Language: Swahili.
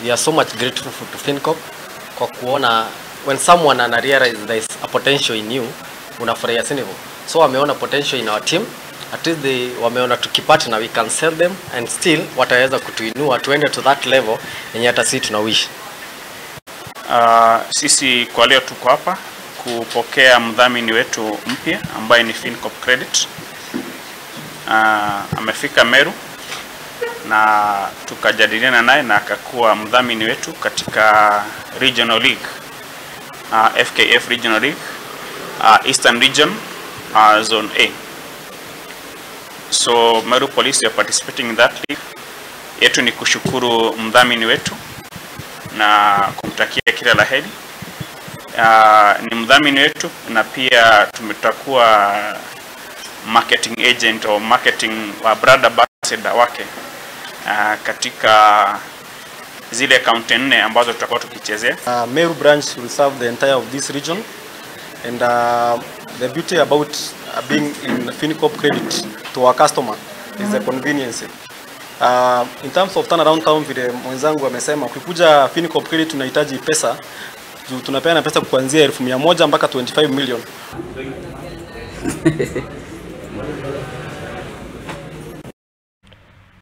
we are so much grateful to FinCorp kwa kuona when someone ana realize there is a potential in you, unafurahia sinivo. So wameona potential in our team, at least wameona tukipata na we can sell them and still wataweza kutuinua tuende to that level yenye hata sisi tunawish. Sisi kwa leo tuko hapa kupokea mdhamini wetu mpya ambaye ni FinCorp Credit. Amefika Meru na tukajadiliana naye na akakuwa mdhamini wetu katika Regional League, FKF Regional League, Eastern Region, Zone A. So Meru Police are participating in that league. Yetu ni kushukuru mdhamini wetu na kumtakia kila la heri. Ni mdhamini wetu na pia tumetakuwa marketing agent or marketing brand ambassador wake katika zile account 4 ambazo tutakuwa tukichezea. Meru branch will serve the entire of this region, and the beauty about being in FinCorp Credit to our customer is the convenience. In terms of turnaround time, vile mwenzangu amesema, ukikuja FinCorp Credit tunahitaji pesa, tunapeana pesa kuanzia 100,000 mpaka 25 million.